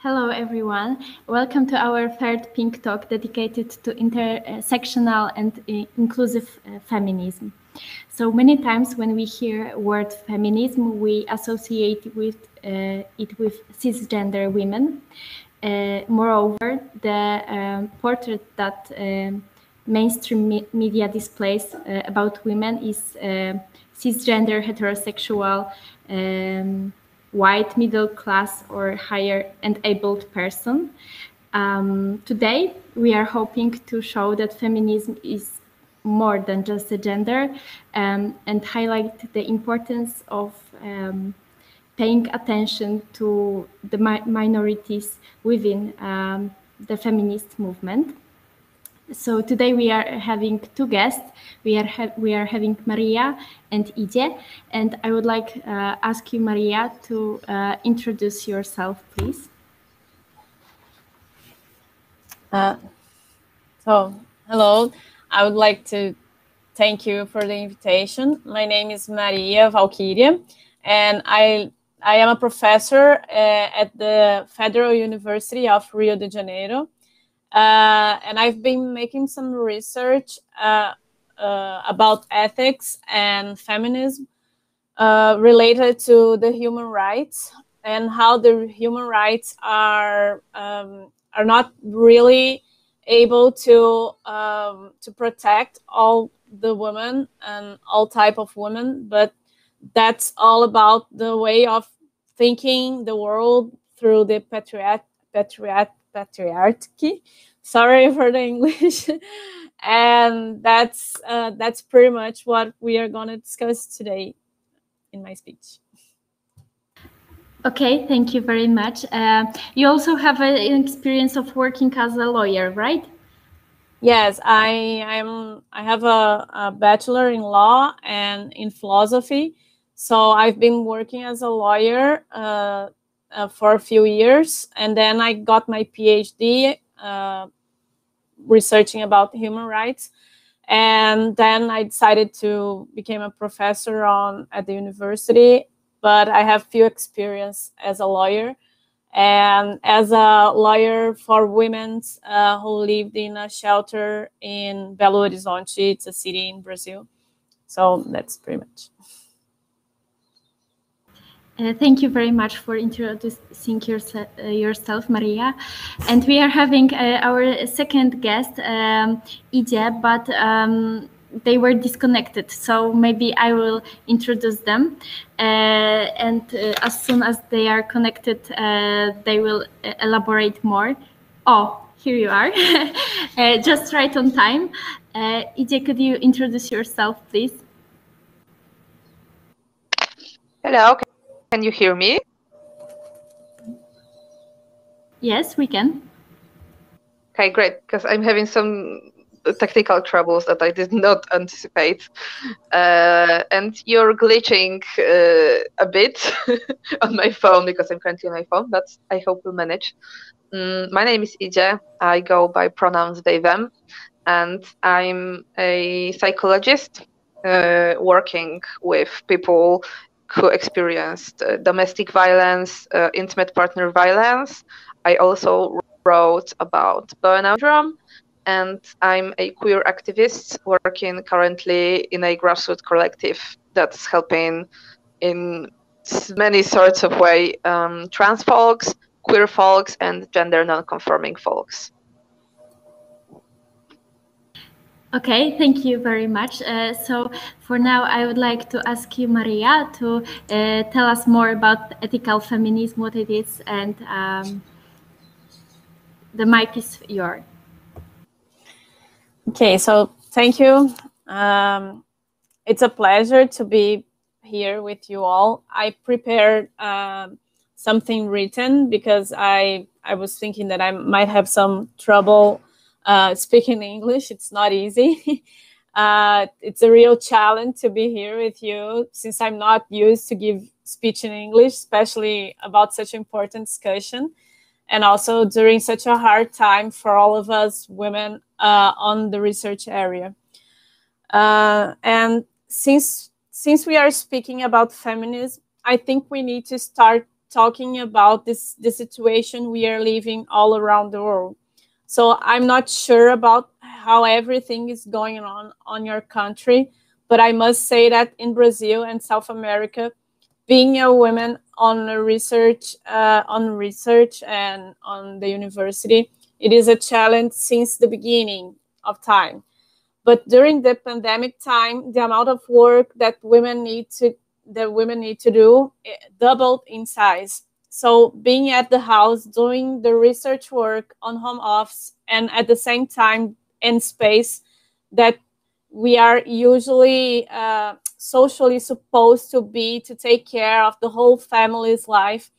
Hello, everyone. Welcome to our third Pink Talk dedicated to intersectional and inclusive feminism. So many times when we hear word feminism, we associate it with cisgender women. Moreover, the portrait that mainstream media displays about women is cisgender, heterosexual, white, middle class, or higher and abled person. Today, we are hoping to show that feminism is more than just a gender and highlight the importance of paying attention to the minorities within the feminist movement. So today we are having two guests. We are having Maria and Ije, and I would like ask you, Maria, to introduce yourself, please. Hello. I would like to thank you for the invitation. My name is Maria Valkyria, and I am a professor at the Federal University of Rio de Janeiro. And I've been making some research about ethics and feminism related to the human rights and how the human rights are not really able to protect all the women and all type of women, but that's all about the way of thinking the world through the patriarchy. Sorry for the English. And that's pretty much what we are going to discuss today in my speech. Okay, thank you very much. You also have an experience of working as a lawyer, right? Yes, I have a bachelor in law and in philosophy. So I've been working as a lawyer for a few years, and then I got my PhD researching about human rights. And then I decided to become a professor at the university, but I have few experience as a lawyer and as a lawyer for women who lived in a shelter in Belo Horizonte. It's a city in Brazil. So that's pretty much. Thank you very much for introducing yourself, Maria. And we are having our second guest, Ije, but they were disconnected. So maybe I will introduce them. And as soon as they are connected, they will elaborate more. Oh, here you are. Just right on time. Ije, could you introduce yourself, please? Hello. Can you hear me? Yes, we can. Okay, great, because I'm having some technical troubles that I did not anticipate. And you're glitching a bit on my phone because I'm currently on my phone, but I hope we'll manage. My name is Ije. I go by pronouns they, them, and I'm a psychologist working with people who experienced domestic violence, intimate partner violence. I also wrote about burnout syndrome, and I'm a queer activist working currently in a grassroots collective that's helping in many sorts of ways trans folks, queer folks, and gender non-conforming folks. Okay, thank you very much. So for now, I would like to ask you, Maria, to tell us more about ethical feminism, what it is, and the mic is yours. Okay, so thank you. It's a pleasure to be here with you all. I prepared something written because I was thinking that I might have some trouble speaking English. It's not easy. It's a real challenge to be here with you since I'm not used to give speech in English, especially about such an important discussion. And also during such a hard time for all of us women on the research area. And since we are speaking about feminism, I think we need to start talking about the situation we are living all around the world. So I'm not sure about how everything is going on your country, but I must say that in Brazil and South America, being a woman on research and on the university, it is a challenge since the beginning of time. But during the pandemic time, the amount of work that women need to do doubled in size. So being at the house, doing the research work on home office, and at the same time in space that we are usually socially supposed to be to take care of the whole family's life,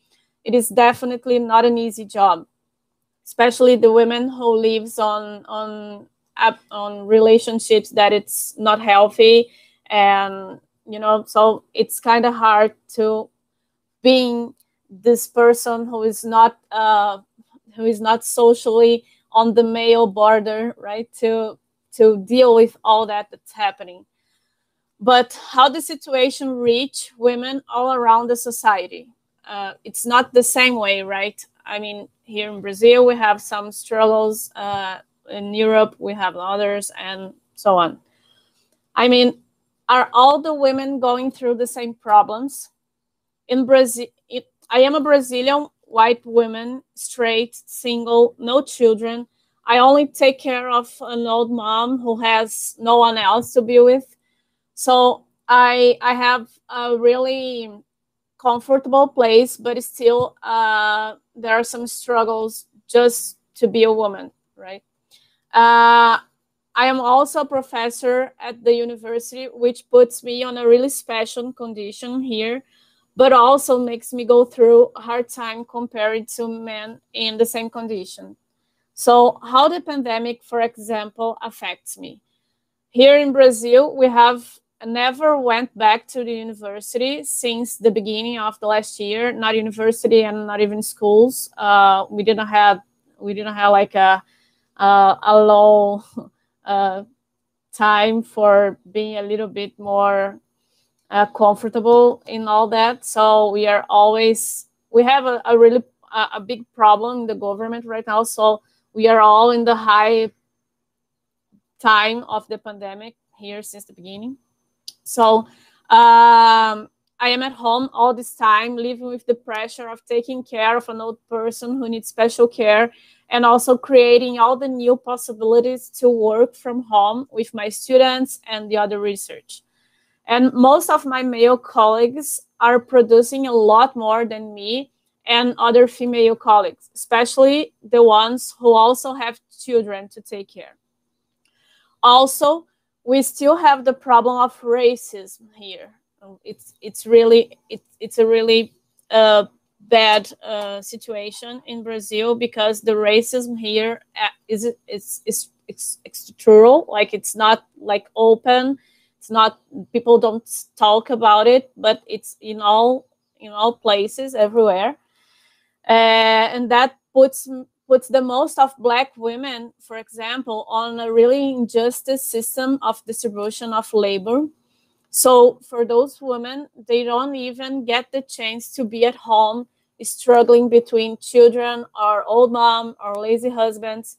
it is definitely not an easy job, especially the women who lives on relationships that it's not healthy. And so it's kind of hard to being this person who is not socially on the male border, right, to deal with all that's happening. But how the situation reach women all around the society, it's not the same way, right? I mean, here in Brazil we have some struggles, in Europe we have others, and so on. I mean, are all the women going through the same problems? In Brazil, I am a Brazilian white woman, straight, single, no children. I only take care of an old mom who has no one else to be with. So I have a really comfortable place, but still there are some struggles just to be a woman, right? I am also a professor at the university, which puts me on a really special condition here, but also makes me go through a hard time compared to men in the same condition. So how the pandemic, for example, affects me. Here in Brazil, we have never went back to the university since the beginning of the last year, not university and not even schools. We didn't have like a low time for being a little bit more comfortable in all that. So we have a really big problem in the government right now. So we are all in the high time of the pandemic here since the beginning. So I am at home all this time, living with the pressure of taking care of an old person who needs special care, and also creating all the new possibilities to work from home with my students and the other research. And most of my male colleagues are producing a lot more than me and other female colleagues, especially the ones who also have children to take care. Also, we still have the problem of racism here. It's a really bad situation in Brazil, because the racism here is structural. Like, it's not like open. It's not, people don't talk about it, but it's in all places, everywhere, and that puts the most of Black women, for example, on a really injustice system of distribution of labor. So for those women, they don't even get the chance to be at home struggling between children or old mom or lazy husbands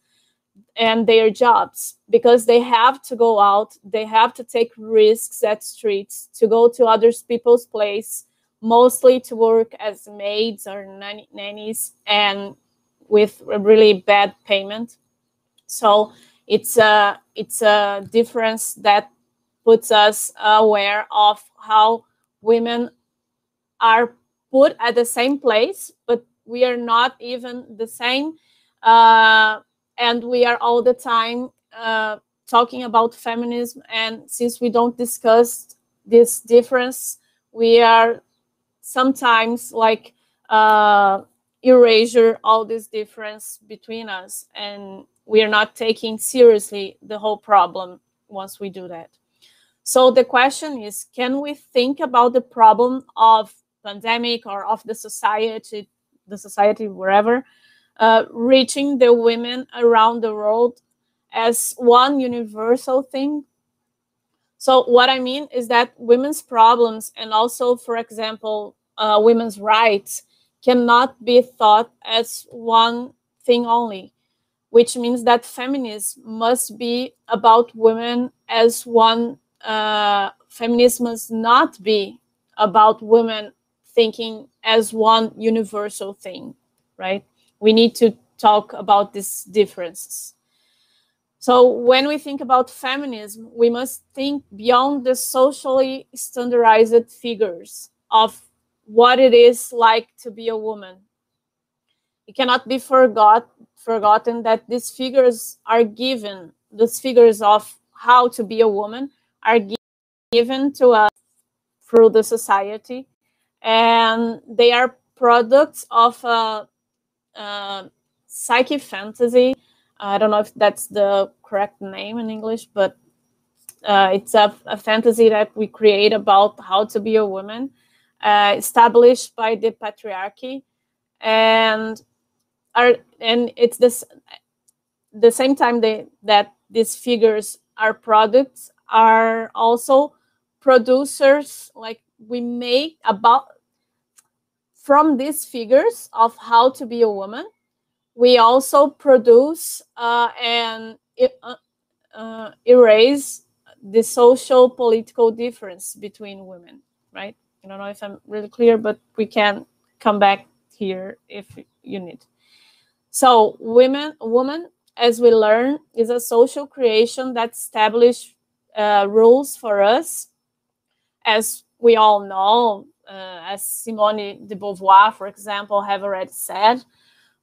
and their jobs, because they have to go out, they have to take risks at streets, to go to other people's place, mostly to work as maids or nannies, and with a really bad payment. So it's a difference that puts us aware of how women are put at the same place, but we are not even the same. And we are all the time talking about feminism. And since we don't discuss this difference, we are sometimes like erasure all this difference between us, and we are not taking seriously the whole problem once we do that. So the question is, can we think about the problem of pandemic or of the society wherever, reaching the women around the world as one universal thing? So what I mean is that women's problems, and also, for example, women's rights, cannot be thought as one thing only, which means that feminism must be about women as one. Feminism must not be about women thinking as one universal thing, right? We need to talk about these differences. So when we think about feminism, we must think beyond the socially standardized figures of what it is like to be a woman. It cannot be forgotten that these figures are given, these figures of how to be a woman are given to us through the society, and they are products of a psyche fantasy. I don't know if that's the correct name in English, but it's a fantasy that we create about how to be a woman, established by the patriarchy, and it's the same time that these figures are products, are also producers. Like, we make about from these figures of how to be a woman, we also produce and erase the social political difference between women, right? I don't know if I'm really clear, but we can come back here if you need. So woman, as we learn, is a social creation that establishes rules for us, as we all know, as Simone de Beauvoir, for example, have already said.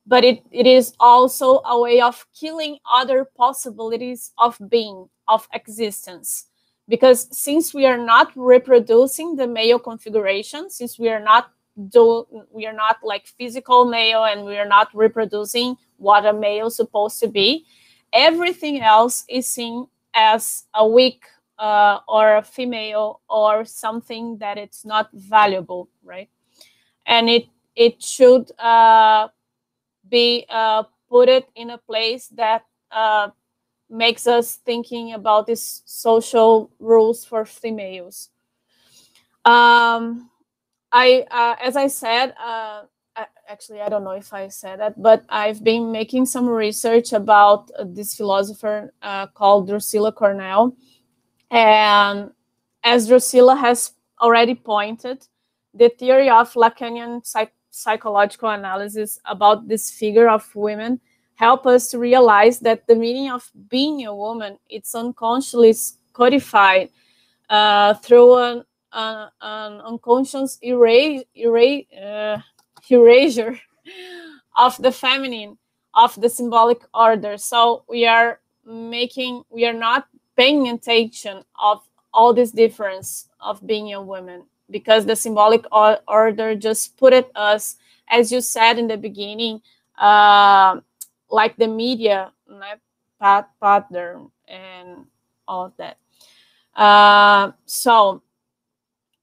But it is also a way of killing other possibilities of being, of existence. Because since we are not reproducing the male configuration, since we are not like physical male, and we are not reproducing what a male is supposed to be, everything else is seen as a weak or a female or something that it's not valuable, right? And it should be put it in a place that makes us thinking about these social rules for females. As I said, actually, I don't know if I said that, but I've been making some research about this philosopher called Drusilla Cornell. And as Drusilla has already pointed, the theory of Lacanian psychological analysis about this figure of women help us to realize that the meaning of being a woman, it's unconsciously codified through an unconscious erasure of the feminine, of the symbolic order. So we are not paying attention of all this difference of being a woman, because the symbolic order just put it us, as you said in the beginning, like the media pattern and all of that. So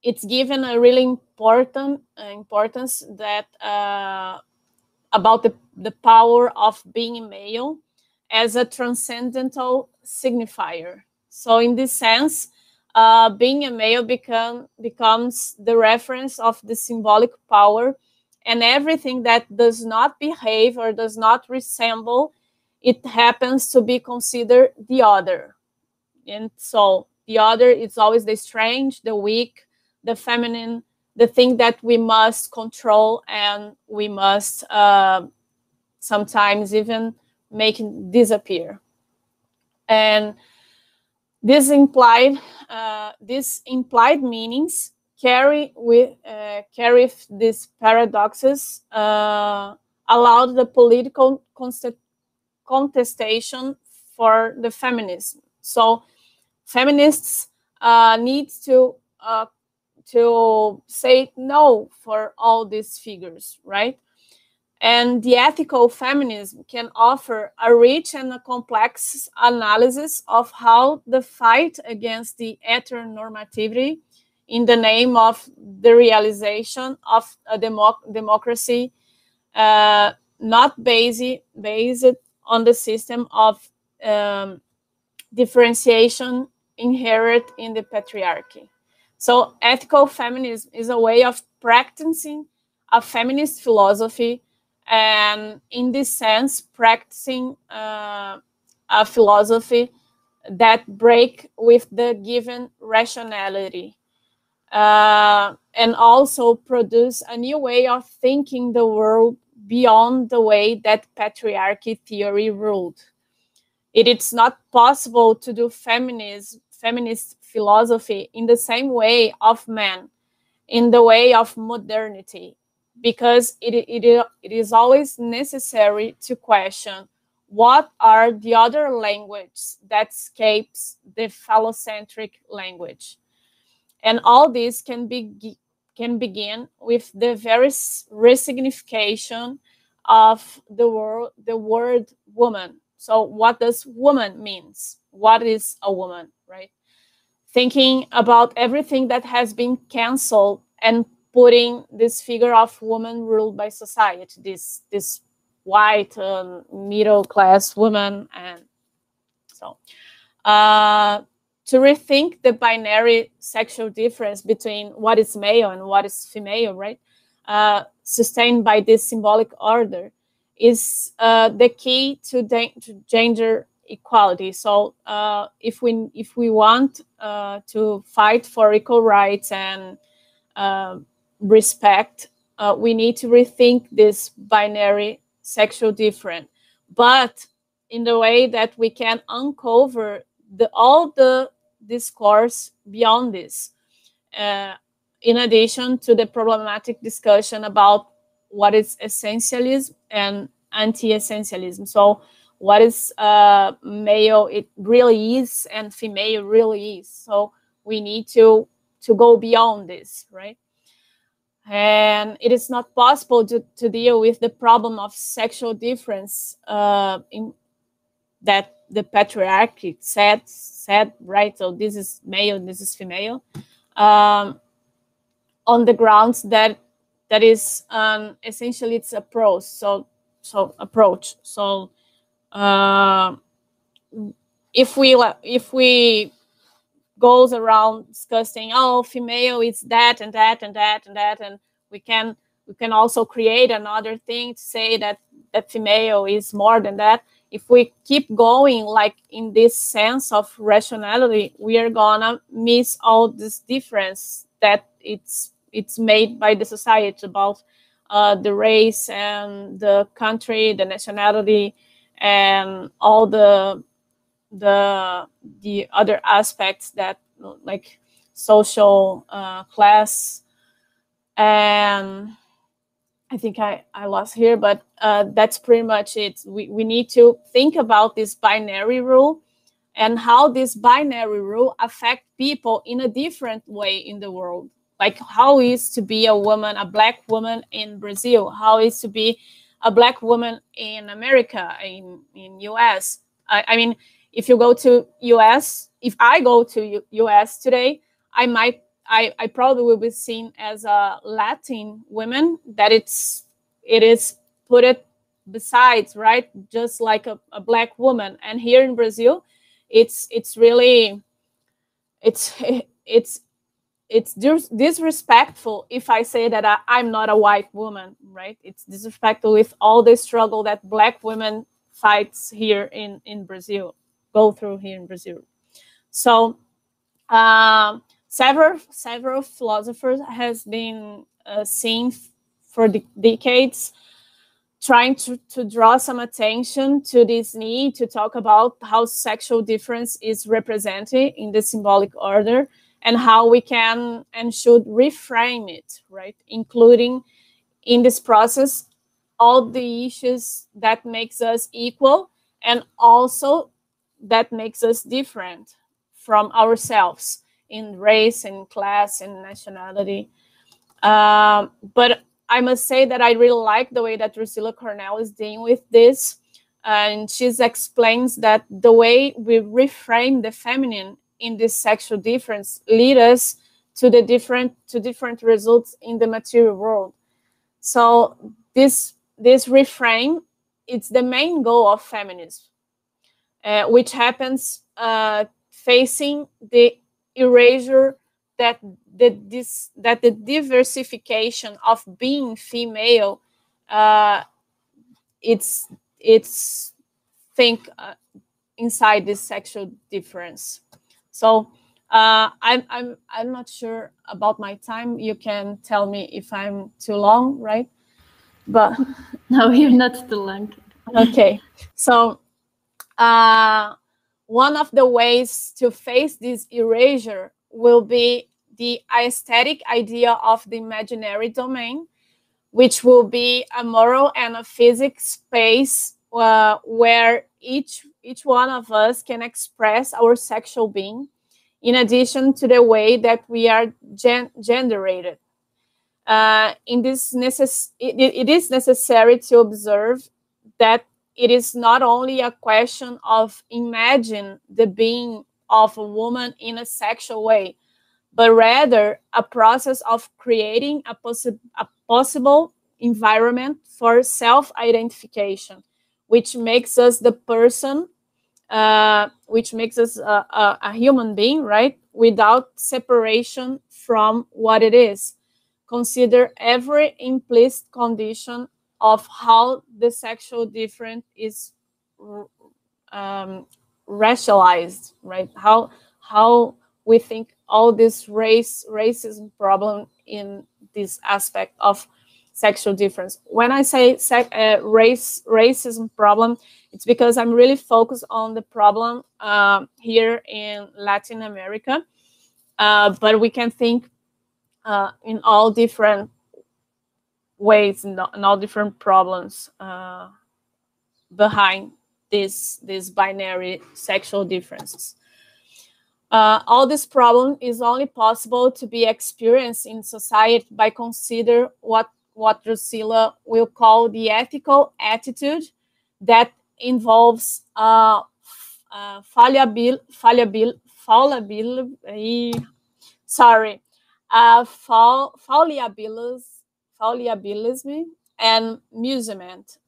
it's given a really important importance that about the power of being a male as a transcendental signifier. So in this sense, being a male becomes the reference of the symbolic power, and everything that does not behave or does not resemble it happens to be considered the other. And so the other is always the strange, the weak, the feminine, the thing that we must control, and we must sometimes even make it disappear. And these implied meanings carry these paradoxes, allowed the political contestation for the feminism. So feminists need to say no for all these figures, right? And the ethical feminism can offer a rich and a complex analysis of how the fight against the heteronormativity in the name of the realization of a democracy not based on the system of differentiation inherent in the patriarchy. So ethical feminism is a way of practicing a feminist philosophy, and in this sense, practicing a philosophy that break with the given rationality, and also produce a new way of thinking the world beyond the way that patriarchy theory ruled. It is not possible to do feminist philosophy in the same way of men, in the way of modernity, because it is always necessary to question what are the other languages that escapes the phallocentric language. And all this can begin with the very resignification of the word woman. So what does woman means? What is a woman, right? Thinking about everything that has been canceled and putting this figure of woman ruled by society, this white middle class woman, and so to rethink the binary sexual difference between what is male and what is female, right? Sustained by this symbolic order is the key to gender equality. So if we want to fight for equal rights and respect, we need to rethink this binary sexual difference, but in the way that we can uncover all the discourse beyond this, in addition to the problematic discussion about what is essentialism and anti-essentialism. So what is male it really is and female really is. So we need to go beyond this, right? And it is not possible to deal with the problem of sexual difference in that the patriarchy said, right? So this is male, this is female, on the grounds that is essentially it's approach. So approach. So if we goes around discussing, oh, female is that and that and that and that, and we can also create another thing to say that female is more than that. If we keep going like in this sense of rationality, we are gonna miss all this difference that it's made by the society about the race and the country, the nationality, and all the other aspects that like social class. And I think I lost here, but that's pretty much it. We need to think about this binary rule and how this binary rule affect people in a different way in the world. Like how is to be a woman, a Black woman in Brazil? How is to be a Black woman in America, in US? I mean, if you go to US, if I go to US today, I probably will be seen as a Latin woman, that it is put it besides, right? Just like a Black woman. And here in Brazil, it's really, it's disrespectful if I say that I'm not a white woman, right? It's disrespectful with all the struggle that Black women fights here in Brazil, go through here in Brazil. So several philosophers has been seen for decades trying to draw some attention to this need to talk about how sexual difference is represented in the symbolic order and how we can and should reframe it, right? Including in this process all the issues that makes us equal and also that makes us different from ourselves in race and class and nationality. But I must say that I really like the way that Drusilla Cornell is dealing with this. And she explains that the way we reframe the feminine in this sexual difference lead us to different results in the material world. So this reframe, it's the main goal of feminism, which happens facing the erasure that the diversification of being female, it's think inside this sexual difference. So I'm not sure about my time. You can tell me if I'm too long, right? But no, you're not too long. Okay, so one of the ways to face this erasure will be the aesthetic idea of the imaginary domain, which will be a moral and a physical space where each one of us can express our sexual being, in addition to the way that we are generated. It is necessary to observe that it is not only a question of imagine the being of a woman in a sexual way, but rather a process of creating a possible environment for self-identification, which makes us the person, which makes us a human being, right? Without separation from what it is. Consider every implicit condition of how the sexual difference is racialized, right? How we think all this racism problem in this aspect of sexual difference. When I say racism problem, it's because I'm really focused on the problem here in Latin America, but we can think in all different ways, in all different problems behind these binary sexual differences. All this problem is only possible to be experienced in society by consider what Drusilla will call the ethical attitude that involves fallibilism and musement.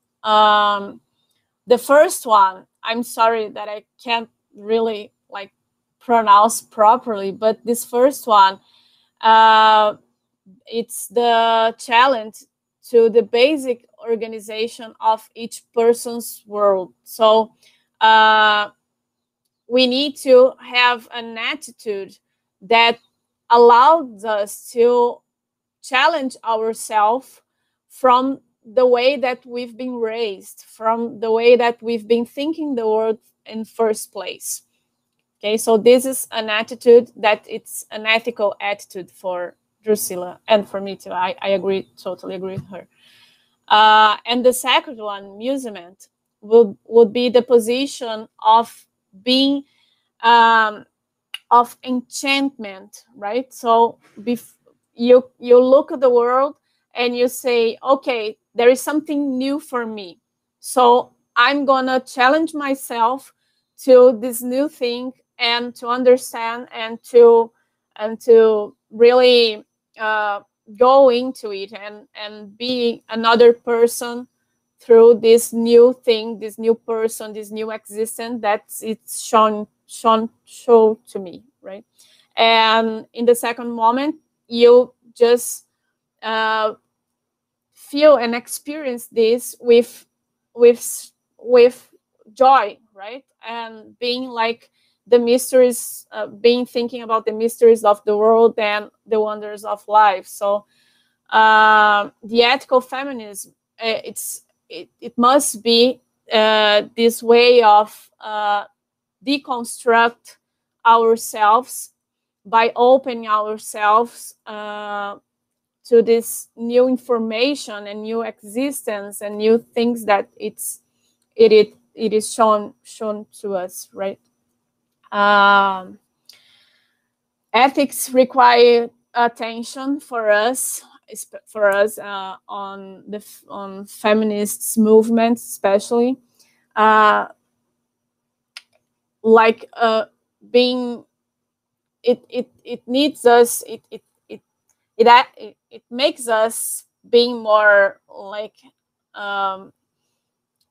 The first one, I'm sorry that I can't really like pronounce properly, but this first one, it's the challenge to the basic organization of each person's world. So we need to have an attitude that allows us to challenge ourselves from the way that we've been raised, from the way that we've been thinking the world in first place. Okay, so this is an attitude that it's an ethical attitude for Drusilla and for me too. I agree, totally agree with her. And the second one, musement, would be the position of being of enchantment, right? So you look at the world and you say, okay, there is something new for me. So I'm gonna challenge myself to this new thing and to understand and to really go into it and be another person through this new thing, this new person, this new existence that it's shown to me, right? And in the second moment, you just feel and experience this with joy, right? And being like the mysteries, being thinking about the mysteries of the world and the wonders of life. So the ethical feminism, it must be this way of deconstruct ourselves by opening ourselves to this new information and new existence and new things that it is shown to us, right? Ethics require attention for us on feminist movements, especially being it needs us, it makes us being more like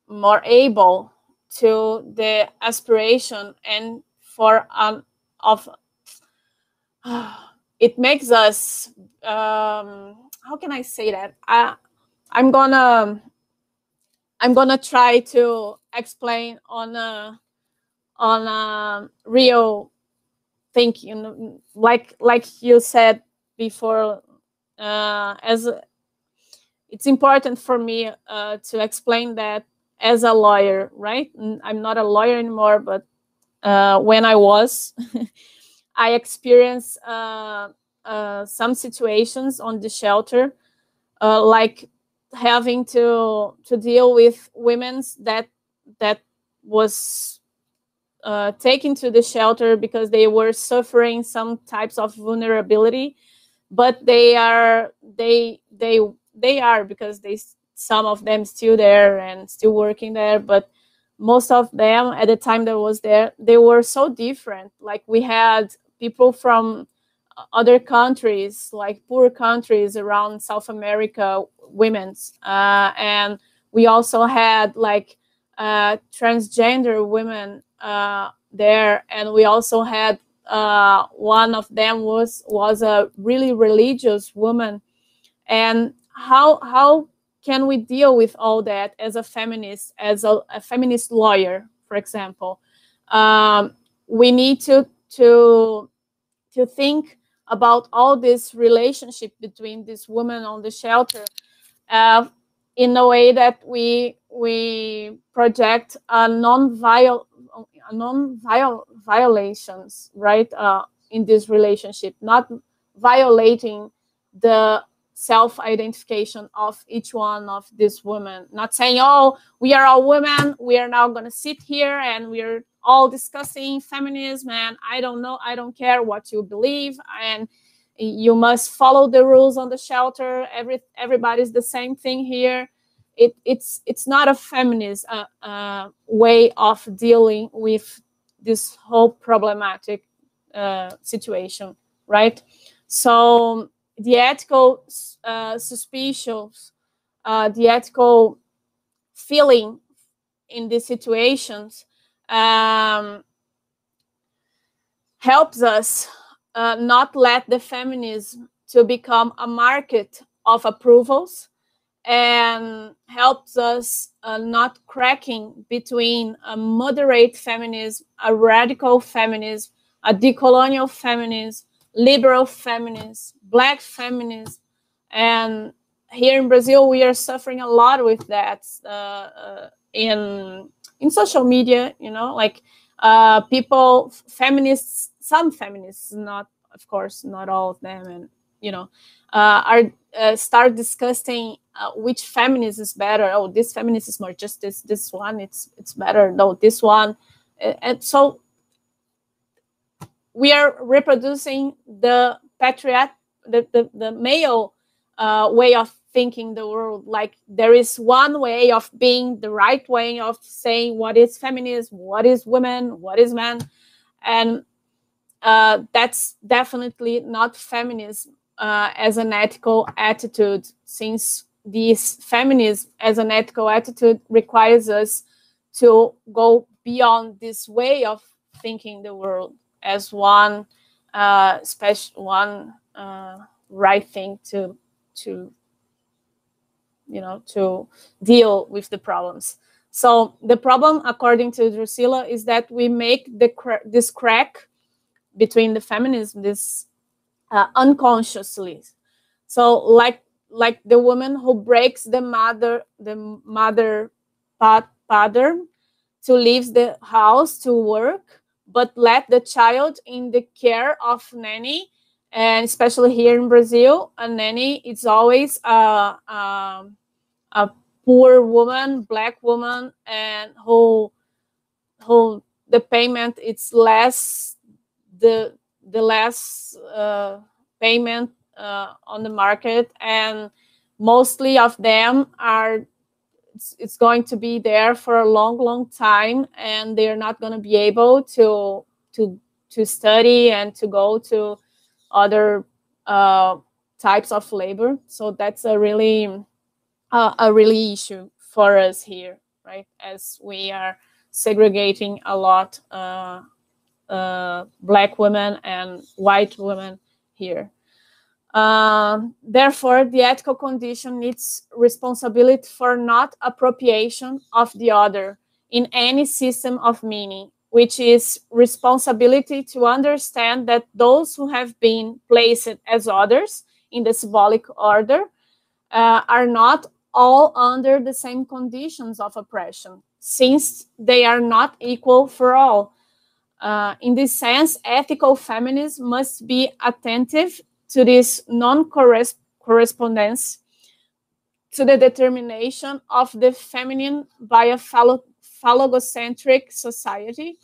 more able to the aspiration and for it makes us, how can I say that? I'm gonna try to explain on a real thinking, like you said before. As it's important for me to explain that as a lawyer, right? I'm not a lawyer anymore, but when I was, I experienced some situations on the shelter, like having to deal with women that was taken to the shelter because they were suffering some types of vulnerability, but they are because some of them still there and still working there, but most of them at the time that was there, they were so different. Like we had people from other countries, like poor countries around South America, women's, and we also had like transgender women there, and we also had one of them was a really religious woman. And how can we deal with all that as a feminist, as a feminist lawyer, for example? We need to think about all this relationship between this woman on the shelter, uh, in a way that we project a violations, right, in this relationship, not violating the self-identification of each one of these women, not saying, oh, we are all women, we are now going to sit here and we're all discussing feminism, and I don't know, I don't care what you believe, and you must follow the rules on the shelter, everybody's the same thing here. It's not a feminist way of dealing with this whole problematic situation, right? So the ethical suspicions, the ethical feeling in these situations helps us not let the feminism to become a market of approvals, and helps us not cracking between a moderate feminism, a radical feminism, a decolonial feminism, liberal feminism, black feminism. And here in Brazil, we are suffering a lot with that in social media, you know, like people, feminists, some feminists, not, of course, not all of them, and, you know, are start discussing which feminist is better. Oh, this feminist is more justice. This one, it's better. No, this one. And so we are reproducing the the male way of thinking the world. Like there is one way of being, the right way of saying what is feminism, what is women, what is man, and that's definitely not feminism as an ethical attitude, since this feminism as an ethical attitude requires us to go beyond this way of thinking the world as one right thing to you know, to deal with the problems. So the problem, according to Drusilla, is that we make this crack between the feminism, this unconsciously. So like the woman who breaks the mother pattern to leave the house to work, but let the child in the care of nanny. And especially here in Brazil, a nanny is always a poor woman, black woman, and who the payment it's less, the less payment on the market, and mostly of them are it's going to be there for a long time, and they're not going to be able to study and to go to other types of labor. So that's a really issue for us here, right? As we are segregating a lot black women and white women here. Therefore, the ethical condition needs responsibility for not appropriation of the other in any system of meaning, which is responsibility to understand that those who have been placed as others in the symbolic order are not all under the same conditions of oppression, since they are not equal for all. In this sense, ethical feminism must be attentive to this non-correspondence to the determination of the feminine by a phallogocentric society,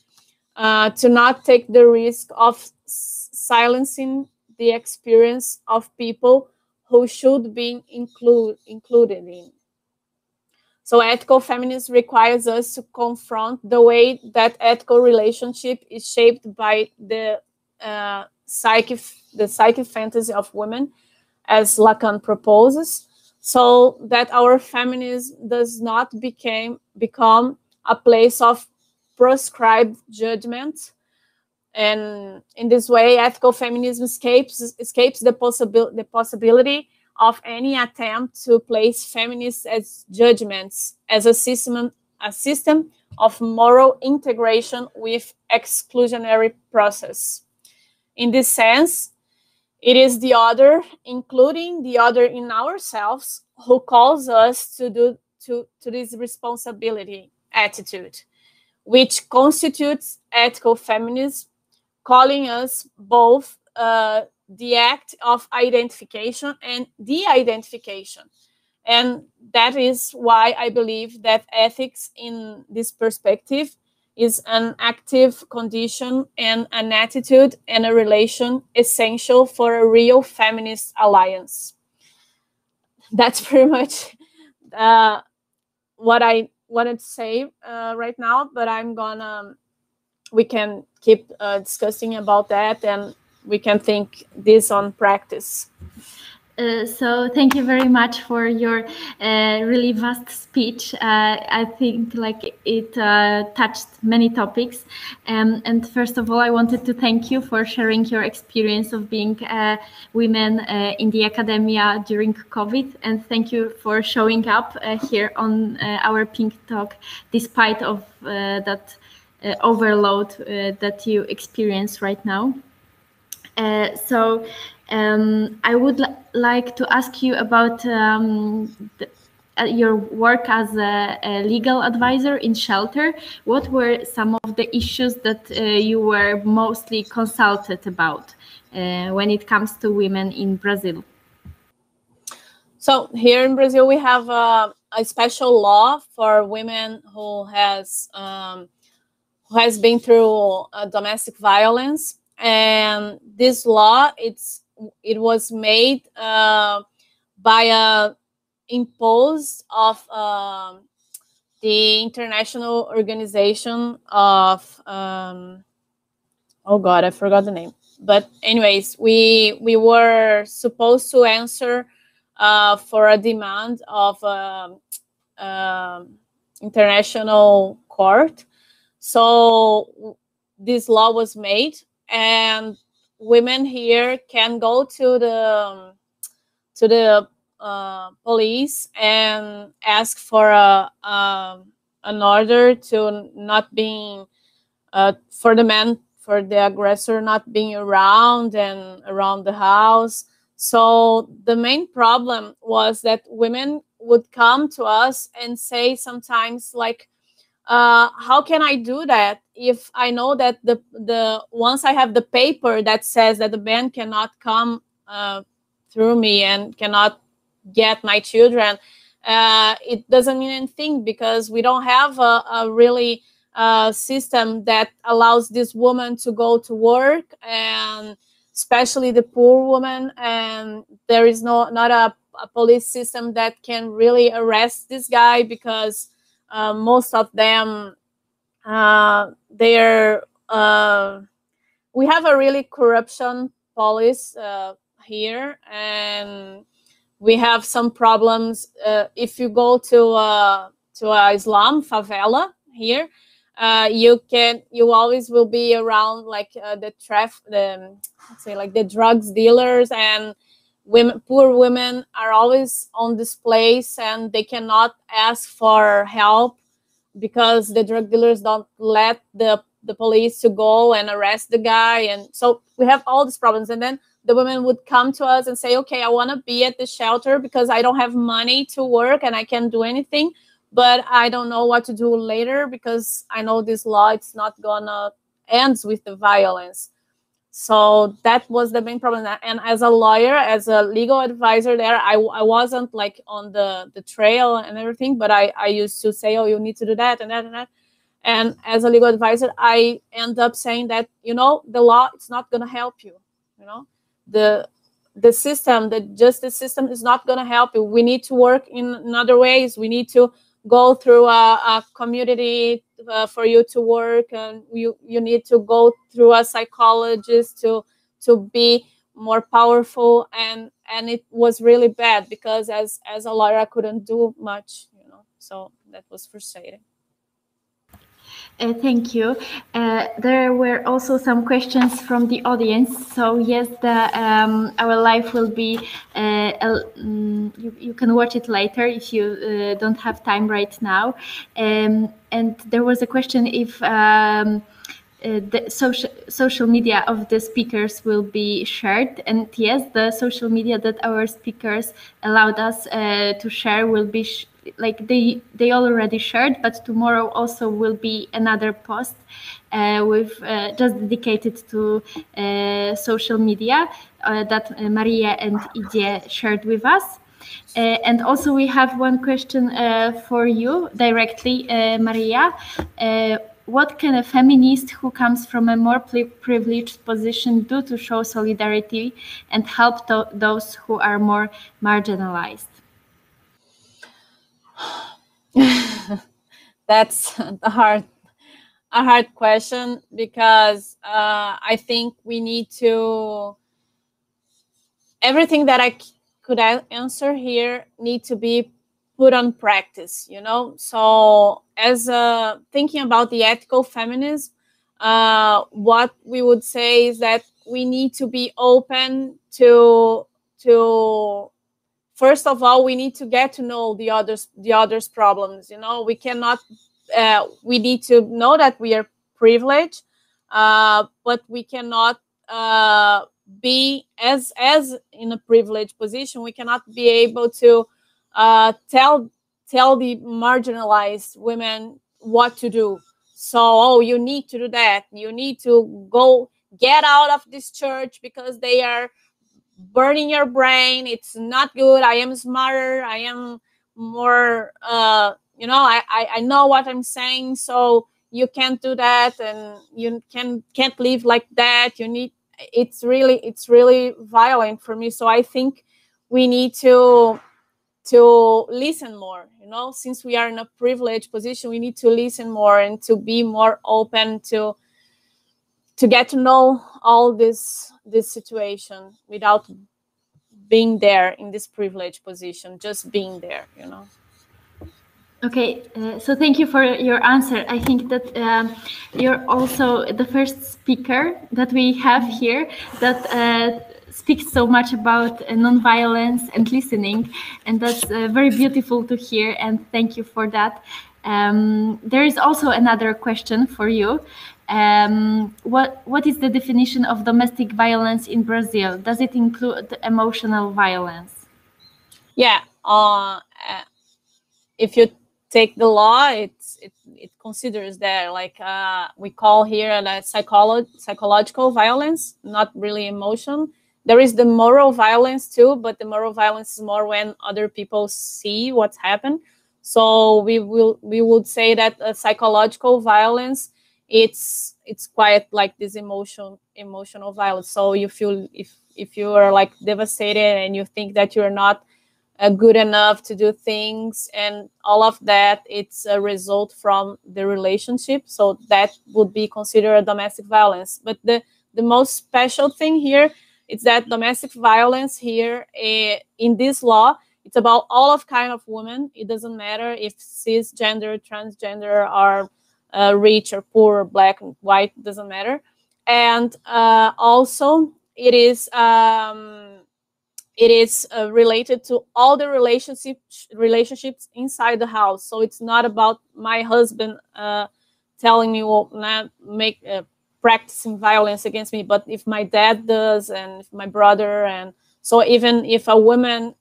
to not take the risk of silencing the experience of people who should be included in. So ethical feminism requires us to confront the way that ethical relationship is shaped by the psychic fantasy of women, as Lacan proposes, so that our feminism does not become a place of prescribed judgment. And in this way, ethical feminism escapes the possibility of any attempt to place feminists as judgments, as a system of moral integration with exclusionary process. In this sense, it is the other, including the other in ourselves, who calls us to this responsibility attitude, which constitutes ethical feminism, calling us both the act of identification and de-identification. And that is why I believe that ethics in this perspective is an active condition and an attitude and a relation essential for a real feminist alliance. That's pretty much what I wanted to say right now, but we can keep discussing about that, and we can think this on practice. So thank you very much for your really vast speech. I think like it touched many topics. And first of all, I wanted to thank you for sharing your experience of being women in the academia during COVID. And thank you for showing up here on our Pink Talk, despite of that overload that you experience right now. I would like to ask you about your work as a legal advisor in shelter. What were some of the issues that you were mostly consulted about when it comes to women in Brazil? So here in Brazil, we have a special law for women who has been through domestic violence. And this law, it was made by a imposed of the International Organization of oh God, I forgot the name. But anyways, we were supposed to answer for a demand of international court. So this law was made, and women here can go to the police and ask for an order to not being for the aggressor not being around and around the house. So the main problem was that women would come to us and say sometimes like, how can I do that if I know that the once I have the paper that says that the man cannot come through me and cannot get my children, it doesn't mean anything, because we don't have a really system that allows this woman to go to work, and especially the poor woman, and there is not a police system that can really arrest this guy, because most of them we have a really corruption police here, and we have some problems if you go to a Islam favela here. you always will be around like let's say like the drugs dealers, and poor women are always on this place, and they cannot ask for help because the drug dealers don't let the police to go and arrest the guy. And so we have all these problems. And then the women would come to us and say, okay, I want to be at the shelter because I don't have money to work and I can't do anything, but I don't know what to do later because I know this law, it's not gonna end with the violence. So that was the main problem. And as a lawyer, as a legal advisor there, I wasn't like on the trail and everything, but I used to say, oh, you need to do that and that and that. And as a legal advisor, I end up saying that, you know, the law, it's not going to help you. You know, the system, the justice system is not going to help you. We need to work in other ways. We need to go through a community for you to work, and you need to go through a psychologist to be more powerful. And it was really bad because as a lawyer, I couldn't do much, you know, so that was frustrating. Thank you. There were also some questions from the audience. So yes, our live will be, you can watch it later if you don't have time right now. And there was a question if the social media of the speakers will be shared. And yes, the social media that our speakers allowed us to share will be like they already shared, but tomorrow also will be another post with just dedicated to social media that Maria and Idzie shared with us. And also we have one question for you directly, Maria. What can a feminist who comes from a more privileged position do to show solidarity and help those who are more marginalized? That's a hard question, because I think we need to, everything that I could answer here need to be put on practice, you know. So as thinking about the ethical feminism, what we would say is that we need to be open to first of all, we need to get to know the others problems, you know. We cannot we need to know that we are privileged, but we cannot be as in a privileged position. We cannot be able to tell the marginalized women what to do. So, oh, you need to do that. You need to get out of this church because they are burning your brain. It's not good. I am smarter. I am more, you know, I know what I'm saying. So you can't do that, and you can't live like that. You need, it's really violent for me. So I think we need to listen more, you know. Since we are in a privileged position, we need to listen more and to be more open to get to know all this situation without being there in this privileged position, just being there, you know. Okay, so thank you for your answer. I think that you're also the first speaker that we have here that speaks so much about nonviolence and listening, and that's very beautiful to hear, and thank you for that. There is also another question for you. What is the definition of domestic violence in Brazil? Does it include emotional violence? Yeah, if you take the law, it considers that, like we call here that psychological violence, not really emotion. There is the moral violence too, but the moral violence is more when other people see what's happened. So we would say that psychological violence, it's quite like this emotional violence. So you feel, if you are like devastated and you think that you're not good enough to do things, and all of that, it's a result from the relationship. So that would be considered domestic violence. But the most special thing here is that domestic violence here in this law, it's about all of kind of women. It doesn't matter if cisgender, transgender, or rich or poor, black, white, doesn't matter. And also it is related to all the relationships inside the house. So it's not about my husband telling me, well, not make practicing violence against me, but if my dad does, and if my brother, and so even if a woman,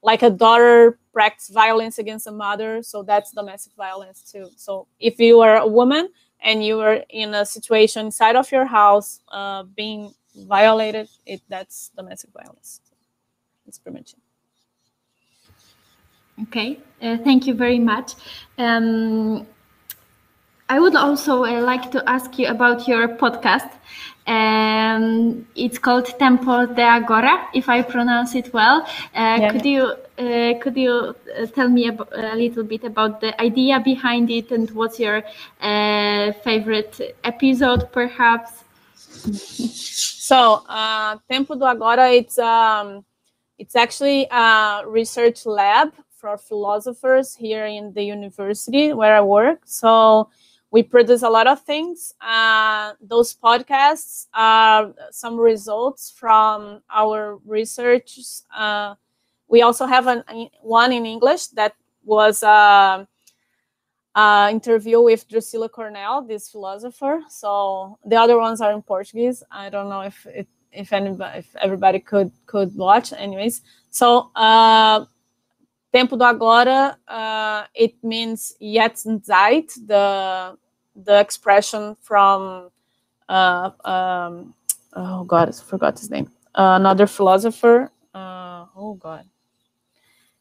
like a daughter, practice violence against a mother, so that's domestic violence too. So if you are a woman and you are in a situation inside of your house being violated, that's domestic violence. It's pretty much it. Okay, thank you very much. I would also like to ask you about your podcast. It's called Tempo de Agora, if I pronounce it well. Could you tell me a little bit about the idea behind it, and what's your favorite episode, perhaps? So, Tempo do Agora, it's actually a research lab for philosophers here in the university where I work. So we produce a lot of things. Those podcasts are some results from our research. We also have one in English that was interview with Drusilla Cornell, this philosopher. So the other ones are in Portuguese. I don't know if everybody could watch. Anyways, so Tempo do Agora, it means jetzt und Zeit, the expression from oh God, I forgot his name. Another philosopher. Oh God.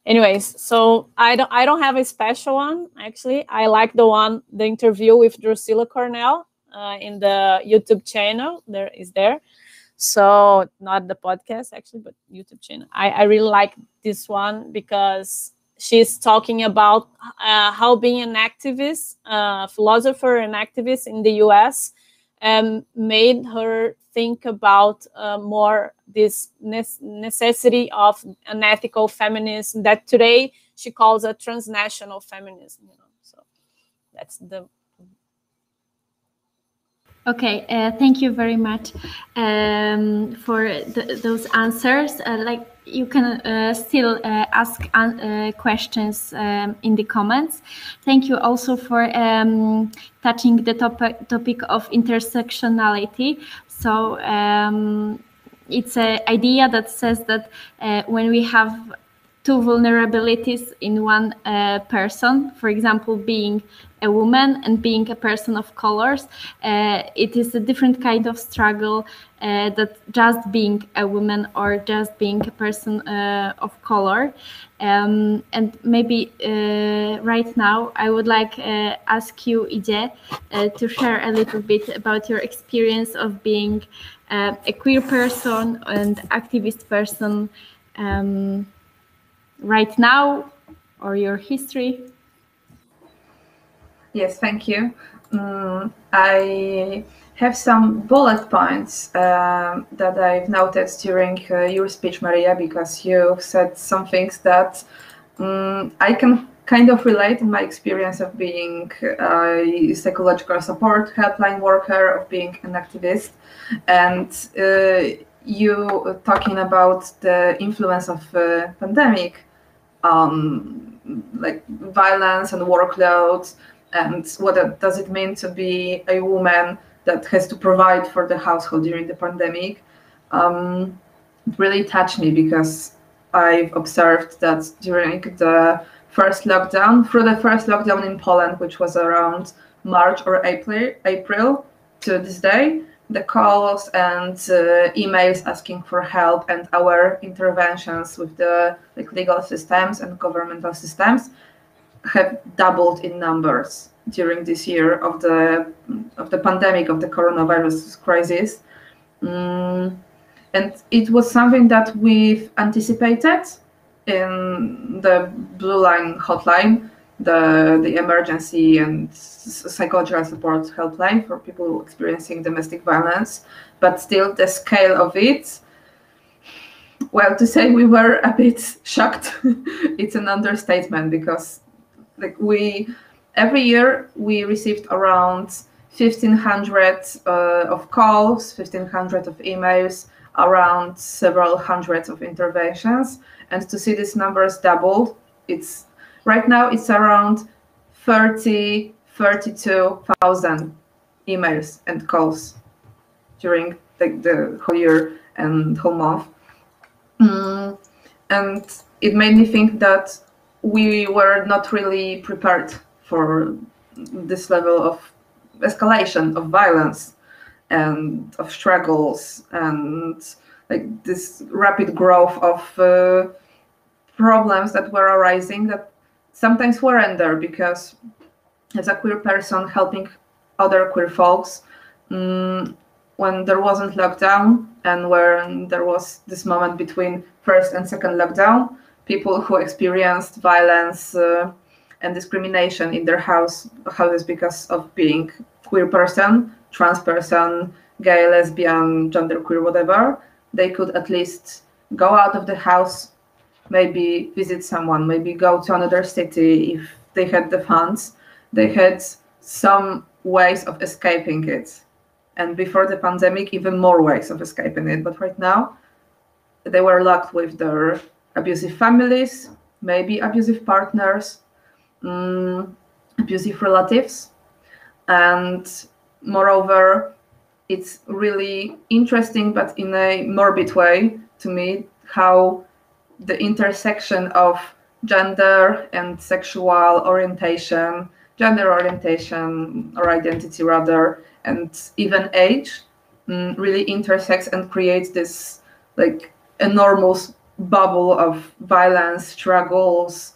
Anyways, so I don't have a special one, actually. I like the interview with Drusilla Cornell in the YouTube channel. There. So not the podcast, actually, but YouTube channel. I really like this one because she's talking about how being an activist, philosopher and activist in the US made her think about more this necessity of an ethical feminism that today she calls a transnational feminism. So that's the. Okay, thank you very much for those answers. Like, you can still ask questions in the comments. Thank you also for touching the topic of intersectionality. So it's an idea that says that when we have two vulnerabilities in one person, for example, being a woman and being a person of colors, it is a different kind of struggle that just being a woman or just being a person of color. And maybe right now I would like ask you, Ije, to share a little bit about your experience of being a queer person and activist person right now, or your history. Yes, thank you. I have some bullet points that I've noticed during your speech, Maria, because you said some things that I can kind of relate in my experience of being a psychological support helpline worker, of being an activist, and you talking about the influence of pandemic, like violence and workload. And what does it mean to be a woman that has to provide for the household during the pandemic? It really touched me because I've observed that during the first lockdown in Poland, which was around March or April to this day, the calls and emails asking for help and our interventions with the legal systems and governmental systems have doubled in numbers during this year of the pandemic, of the coronavirus crisis. And it was something that we've anticipated in the Blue Line hotline, the emergency and psychological support helpline for people experiencing domestic violence. But still, the scale of it, well, to say we were a bit shocked, it's an understatement, because we every year we received around 1,500 of calls, 1,500 of emails, around several hundreds of interventions. And to see these numbers doubled, right now it's around 32,000 emails and calls during the whole year and whole month. And it made me think that we were not really prepared for this level of escalation of violence and of struggles and like this rapid growth of problems that were arising that sometimes weren't there, because as a queer person helping other queer folks, when there wasn't lockdown and when there was this moment between first and second lockdown, people who experienced violence and discrimination in their houses because of being queer person, trans person, gay, lesbian, genderqueer, whatever, they could at least go out of the house, maybe visit someone, maybe go to another city if they had the funds. They had some ways of escaping it. And before the pandemic, even more ways of escaping it. But right now, they were locked with their abusive families, maybe abusive partners, abusive relatives. And moreover, it's really interesting, but in a morbid way to me, how the intersection of gender and sexual orientation, gender orientation or identity rather, and even age really intersects and creates this like enormous bubble of violence, struggles,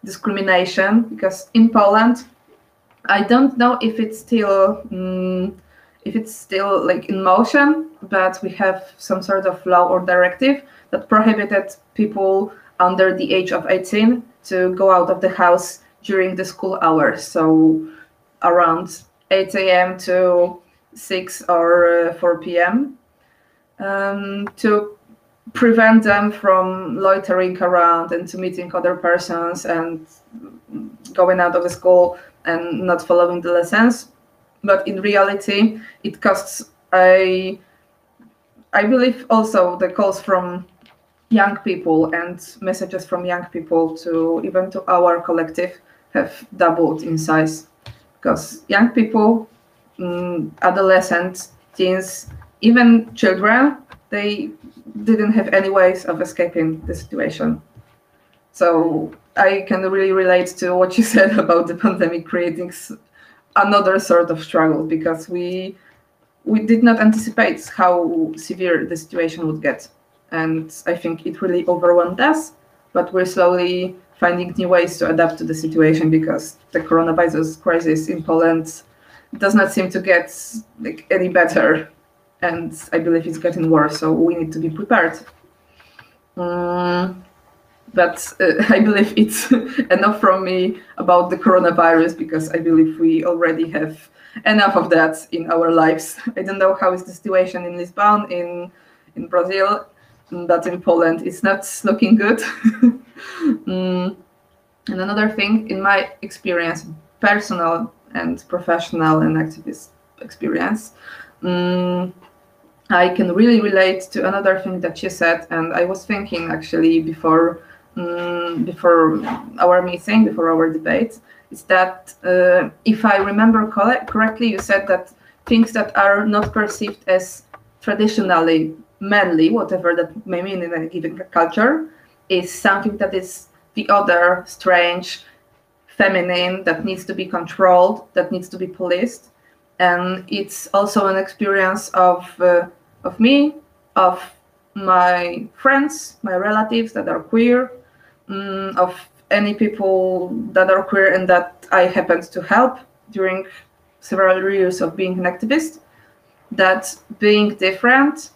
discrimination. Because in Poland, I don't know if it's still like in motion, but we have some sort of law or directive that prohibited people under the age of 18 to go out of the house during the school hours. So around 8 a.m. to 6 or 4 p.m. To prevent them from loitering around and to meeting other persons and going out of the school and not following the lessons. But in reality, it costs I believe also the calls from young people and messages from young people to even to our collective have doubled in size, because young people, adolescents, teens, even children, they didn't have any ways of escaping the situation. So I can really relate to what you said about the pandemic creating another sort of struggle, because we did not anticipate how severe the situation would get. And I think it really overwhelmed us, but we're slowly finding new ways to adapt to the situation, because the coronavirus crisis in Poland does not seem to get like any better. And I believe it's getting worse, so we need to be prepared. But I believe it's enough from me about the coronavirus, because I believe we already have enough of that in our lives. I don't know how is the situation in Lisbon, in Brazil, but in Poland it's not looking good. And another thing, in my experience, personal and professional and activist experience, I can really relate to another thing that you said, and I was thinking actually before our meeting, before our debate, is that if I remember correctly, you said that things that are not perceived as traditionally manly, whatever that may mean in a given culture, is something that is the other, strange, feminine, that needs to be controlled, that needs to be policed. And it's also an experience of me, of my friends, my relatives that are queer, of any people that are queer and that I happened to help during several years of being an activist, that being different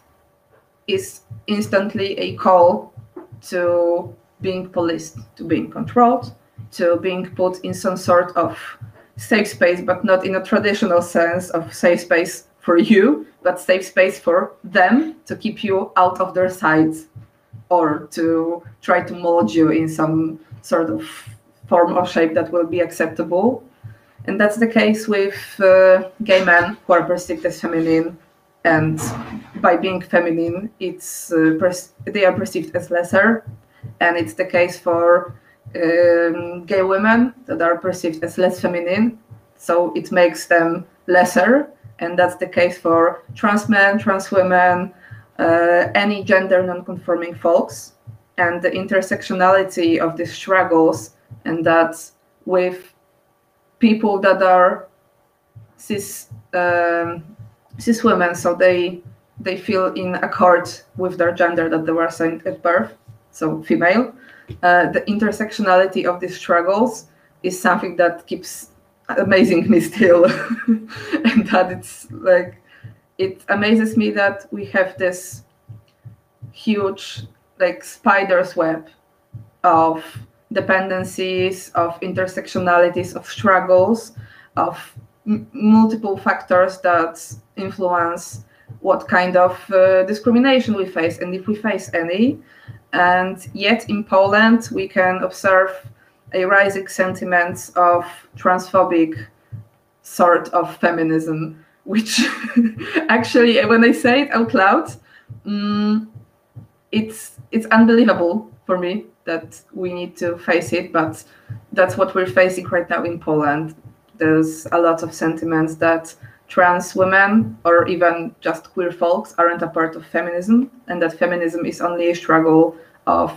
is instantly a call to being policed, to being controlled, to being put in some sort of safe space, but not in a traditional sense of safe space for you, but safe space for them, to keep you out of their sight or to try to mold you in some sort of form or shape that will be acceptable. And that's the case with gay men who are perceived as feminine, and by being feminine, they are perceived as lesser. And it's the case for gay women that are perceived as less feminine, so it makes them lesser. And that's the case for trans men, trans women, any gender non-conforming folks. And the intersectionality of these struggles, and that with people that are cis women, so they feel in accord with their gender that they were assigned at birth, so female. The intersectionality of these struggles is something that keeps amazing me still. And that it's like, it amazes me that we have this huge like spider's web of dependencies, of intersectionalities, of struggles, of multiple factors that influence what kind of discrimination we face, and if we face any. And yet in Poland, we can observe a rising sentiments of transphobic sort of feminism, which actually, when I say it out loud, it's unbelievable for me that we need to face it, but that's what we're facing right now in Poland. There's a lot of sentiments that trans women or even just queer folks aren't a part of feminism, and that feminism is only a struggle of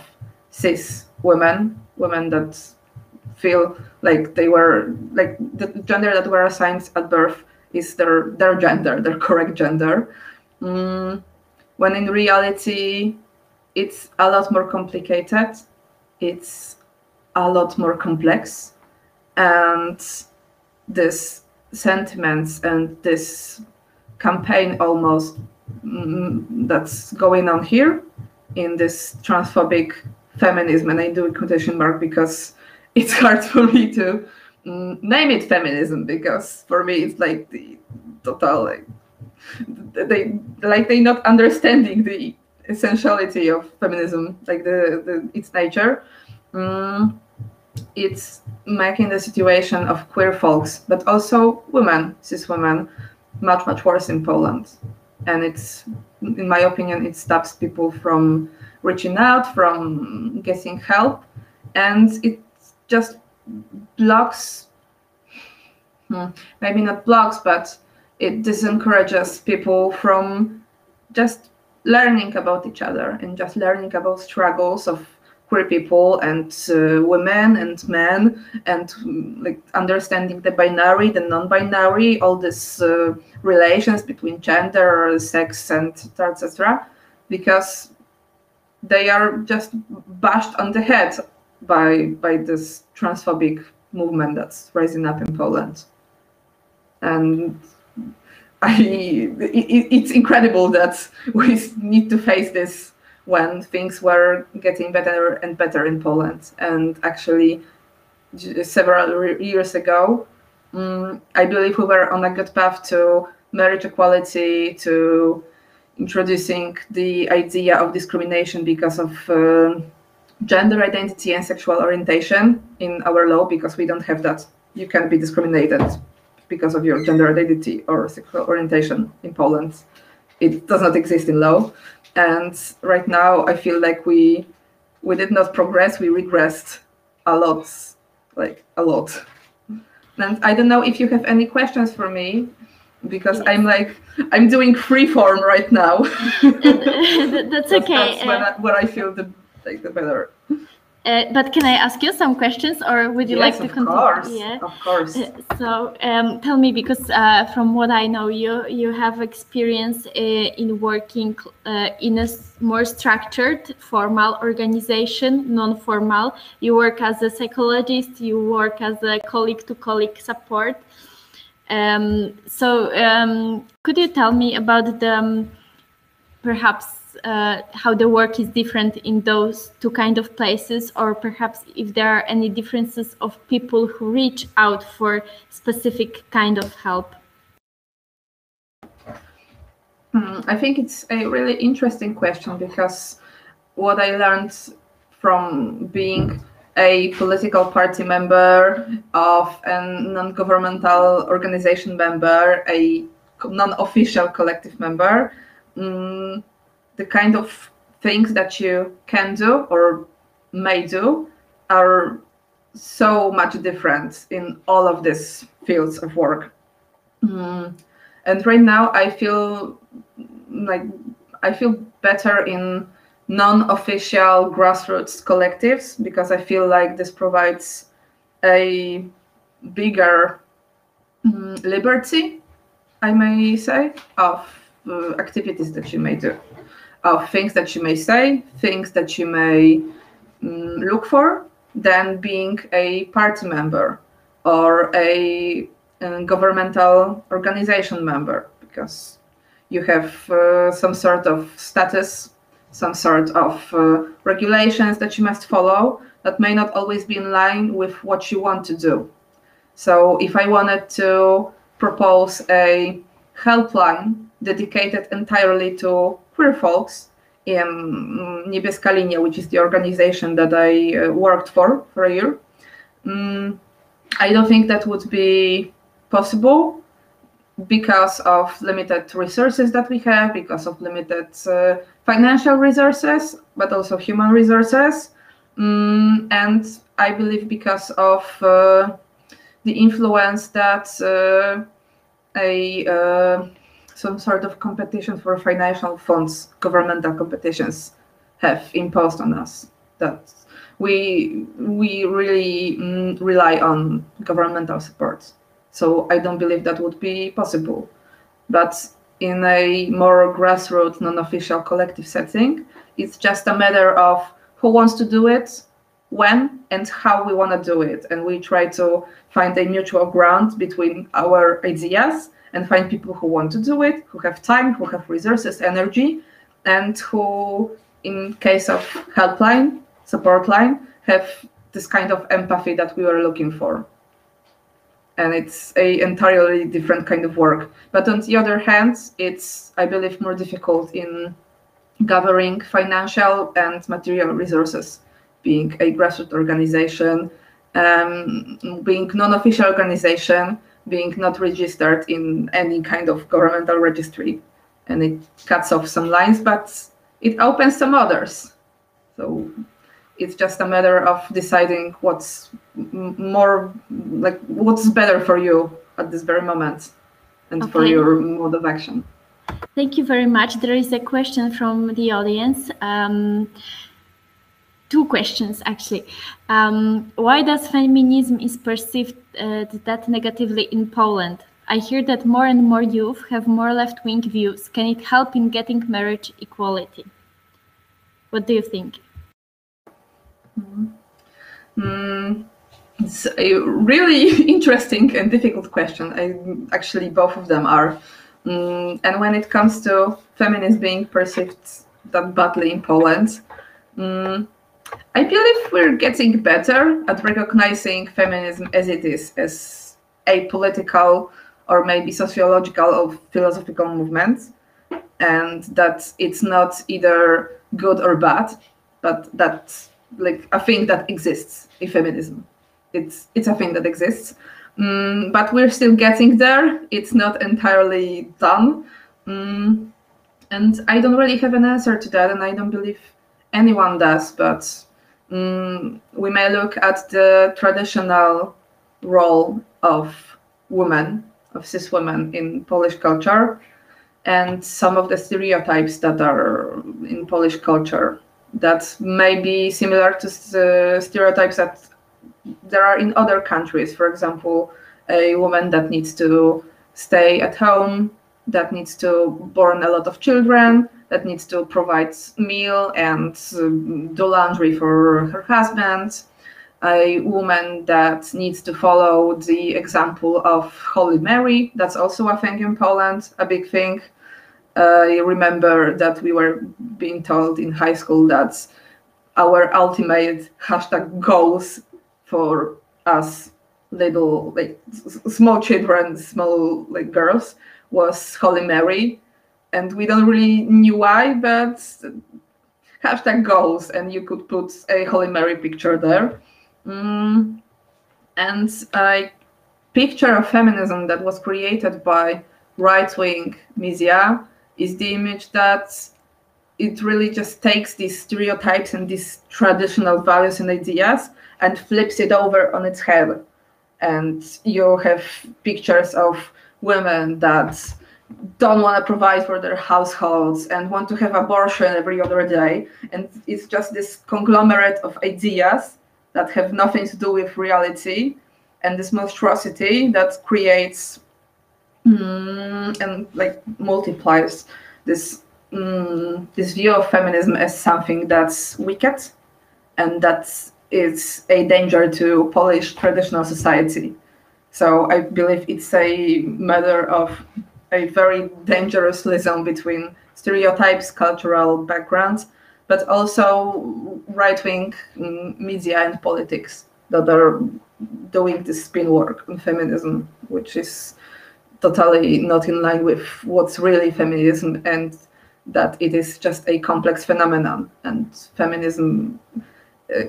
cis women that feel like they were, like the gender that were assigned at birth is their gender, their correct gender. When in reality, it's a lot more complicated, it's a lot more complex, and this sentiments and this campaign almost that's going on here in this transphobic feminism, and I do a quotation mark because it's hard for me to name it feminism, because for me it's like the total they're not understanding the essentiality of feminism, like its nature. It's making the situation of queer folks, but also women, cis women, much worse in Poland. And it's, in my opinion, it stops people from reaching out, from getting help, and it just blocks, maybe not blocks, but it disencourages people from just learning about each other and just learning about struggles of queer people and women and men, and like understanding the binary, the non-binary, all these relations between gender, sex, and etc., because they are just bashed on the head by this transphobic movement that's rising up in Poland. And it's incredible that we need to face this when things were getting better and better in Poland. And actually, several years ago, I believe we were on a good path to marriage equality, to introducing the idea of discrimination because of gender identity and sexual orientation in our law, because we don't have that. You can't be discriminated because of your gender identity or sexual orientation in Poland. It does not exist in law. And right now, I feel like we did not progress, we regressed a lot, like a lot. And I don't know if you have any questions for me, because yes. I'm doing freeform right now. That's okay. That's when I feel the better. But can I ask you some questions, or would you like to continue? Of course. So tell me, because from what I know, you have experience in working in a more structured, formal organization, non-formal. You work as a psychologist, you work as a colleague-to-colleague support. Could you tell me about the perhaps how the work is different in those two kind of places, or perhaps if there are any differences of people who reach out for specific kind of help? I think it's a really interesting question, because what I learned from being a political party member, of a non-governmental organization member, a non-official collective member. The kind of things that you can do or may do are so much different in all of these fields of work. And right now I feel better in non-official grassroots collectives, because I feel like this provides a bigger liberty, I may say, of activities that you may do, of things that you may say, things that you may look for, than being a party member or a governmental organization member, because you have some sort of status, some sort of regulations that you must follow that may not always be in line with what you want to do. So if I wanted to propose a helpline dedicated entirely to queer folks in Niebieska Linia, which is the organization that I worked for a year, I don't think that would be possible, because of limited resources that we have, because of limited financial resources, but also human resources. And I believe because of the influence that some sort of competition for financial funds, governmental competitions, have imposed on us, that we really rely on governmental support. So I don't believe that would be possible. But in a more grassroots, non-official collective setting, it's just a matter of who wants to do it, when, and how we want to do it. And we try to find a mutual ground between our ideas and find people who want to do it, who have time, who have resources, energy, and who, in case of helpline, support line, have this kind of empathy that we were looking for. And it's an entirely different kind of work. But on the other hand, it's, I believe, more difficult in gathering financial and material resources, being a grassroots organization, being non-official organization, being not registered in any kind of governmental registry. And it cuts off some lines, but it opens some others. So it's just a matter of deciding what's more, like, what's better for you at this very moment and for your mode of action. Thank you very much. There is a question from the audience. Two questions, actually. Why does feminism is perceived that negatively in Poland? I hear that more and more youth have more left-wing views. Can it help in getting marriage equality? What do you think? It's a really interesting and difficult question. Actually, both of them are. And when it comes to feminism being perceived that badly in Poland, I believe we're getting better at recognizing feminism as it is, as a political or maybe sociological or philosophical movement, and that it's not either good or bad, but that's like a thing that exists in feminism. It's a thing that exists, but we're still getting there. It's not entirely done, and I don't really have an answer to that, and I don't believe anyone does. But we may look at the traditional role of women, of cis women in Polish culture, and some of the stereotypes that are in Polish culture that may be similar to stereotypes that there are in other countries. For example, a woman that needs to stay at home, that needs to born a lot of children, that needs to provide meal and do laundry for her husband, a woman that needs to follow the example of Holy Mary. That's also a thing in Poland, a big thing. I remember that we were being told in high school that our ultimate goals for us little, like, small children, small, like, girls, was Holy Mary. And we don't really knew why, but goals, and you could put a Holy Mary picture there. And a picture of feminism that was created by right-wing media is the image that it really just takes these stereotypes and these traditional values and ideas and flips it over on its head. And you have pictures of women that don't want to provide for their households and want to have abortion every other day. And it's just this conglomerate of ideas that have nothing to do with reality, and this monstrosity that creates and like multiplies this this view of feminism as something that's wicked and that is a danger to Polish traditional society. So I believe it's a matter of a very dangerous liaison between stereotypes, cultural backgrounds, but also right-wing media and politics that are doing this spin work on feminism, which is totally not in line with what's really feminism, and that it is just a complex phenomenon, and feminism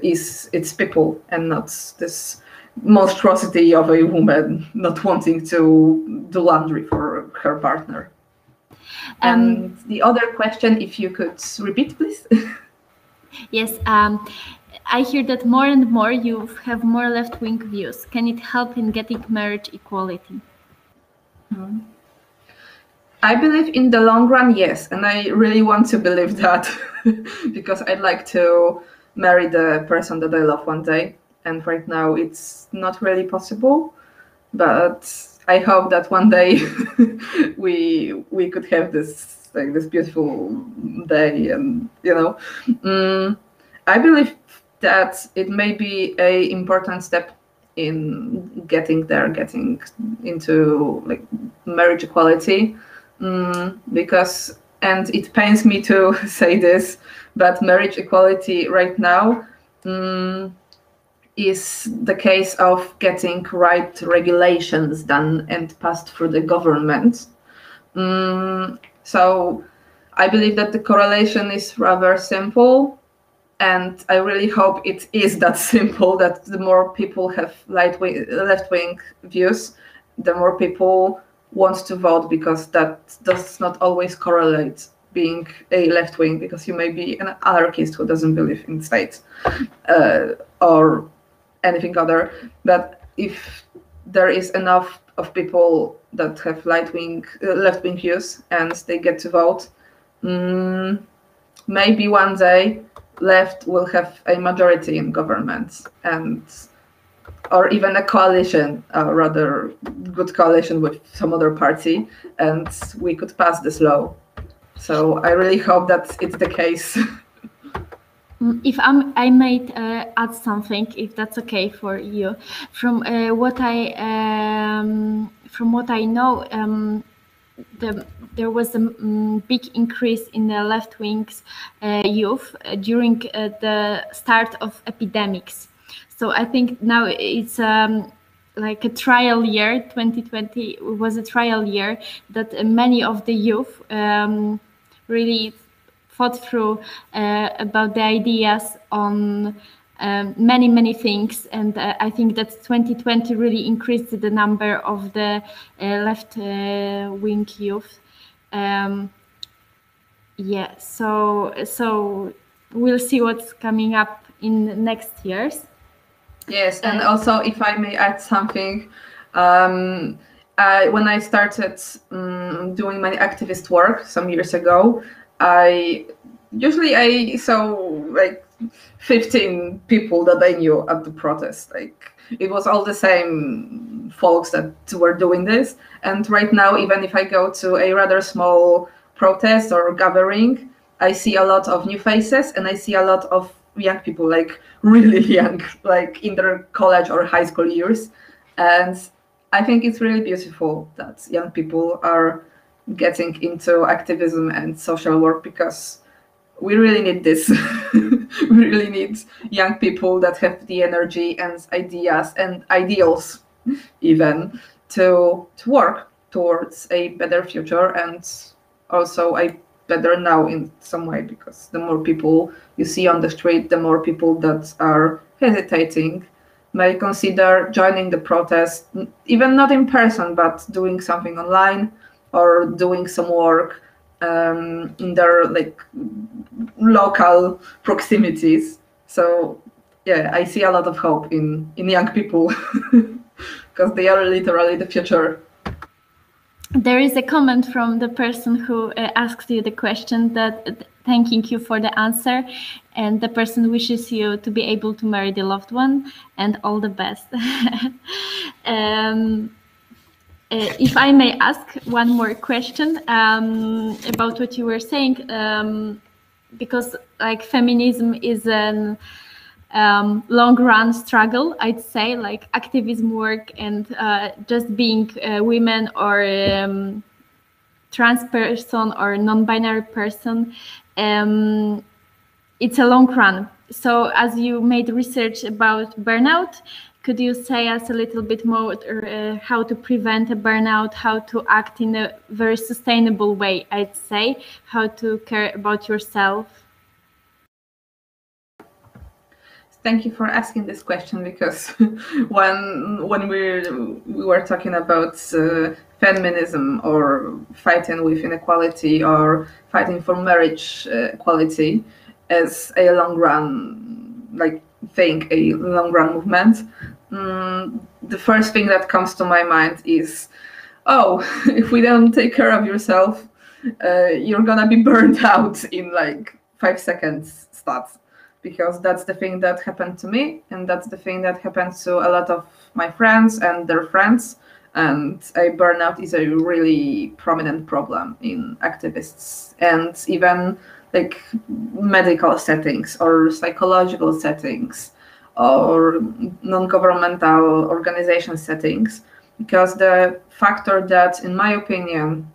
is its people and not this monstrosity of a woman not wanting to do laundry for her partner. And the other question, if you could repeat, please. Yes, I hear that more and more you have more left-wing views. Can it help in getting marriage equality? I believe in the long run, yes, and I really want to believe that because I'd like to marry the person that I love one day, and right now it's not really possible, but I hope that one day we could have this like this beautiful day, and I believe that it may be a important step in getting there, getting into like marriage equality, because, and it pains me to say this, but marriage equality right now is the case of getting right regulations done and passed through the government. So I believe that the correlation is rather simple, and I really hope it is that simple, that the more people have left-wing views, the more people want to vote, because that does not always correlate being a left-wing, because you may be an anarchist who doesn't believe in state or anything other. But if there is enough of people that have left-wing views and they get to vote, maybe one day left will have a majority in government, and or even a coalition, a rather good coalition with some other party, and we could pass this law. So I really hope that it's the case. If I might add something, if that's okay for you, from what I know, there was a big increase in the left-wing's youth during the start of epidemics. So I think now it's like a trial year. 2020 was a trial year that many of the youth really thought through about the ideas on many things, and I think that 2020 really increased the number of the left-wing youth. Yeah, so we'll see what's coming up in the next years. Yes, and also if I may add something, when I started doing my activist work some years ago, I saw like 15 people that I knew at the protest. Like it was all the same folks that were doing this. And right now, even if I go to a rather small protest or gathering, I see a lot of new faces, and I see a lot of young people, like really young, like in their college or high school years. And I think it's really beautiful that young people are getting into activism and social work, because we really need this. We really need young people that have the energy and ideas and ideals even to work towards a better future, and also a better now in some way, because the more people you see on the street, the more people that are hesitating may consider joining the protest, even not in person, but doing something online or doing some work in their like local proximities. So yeah, I see a lot of hope in young people because they are literally the future. There is a comment from the person who asked you the question, that thanking you for the answer, and the person wishes you to be able to marry the loved one and all the best. If I may ask one more question about what you were saying, because like feminism is an long-run struggle, I'd say, like activism work and just being women or trans person or non-binary person, it's a long run. So as you made research about burnout, could you say us a little bit more how to prevent a burnout, how to act in a very sustainable way, I'd say, how to care about yourself? Thank you for asking this question, because when we were talking about feminism or fighting with inequality or fighting for marriage equality as a long run like thing, a long run movement, the first thing that comes to my mind is, oh, if we don't take care of yourself, you're gonna be burned out in like 5 seconds stats. Because that's the thing that happened to me, and that's the thing that happened to a lot of my friends and their friends. And a burnout is a really prominent problem in activists and even like medical settings or psychological settings or non-governmental organization settings, because the factor that, in my opinion,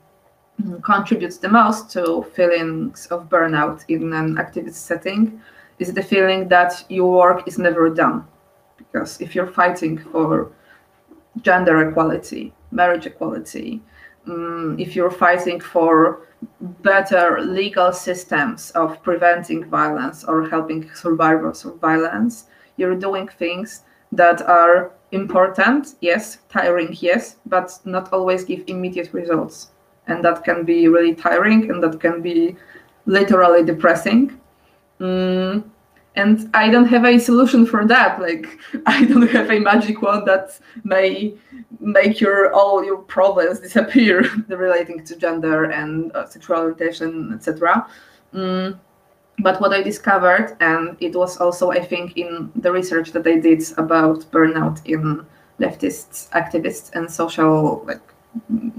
contributes the most to feelings of burnout in an activist setting is the feeling that your work is never done. Because if you're fighting for gender equality, marriage equality, if you're fighting for better legal systems of preventing violence or helping survivors of violence, you're doing things that are important, yes, tiring, yes, but not always give immediate results. And that can be really tiring, and that can be literally depressing. And I don't have a solution for that. Like, I don't have a magic wand that may make all your problems disappear relating to gender and sexual orientation, etc. But what I discovered, and it was also, I think, in the research that I did about burnout in leftists, activists, and social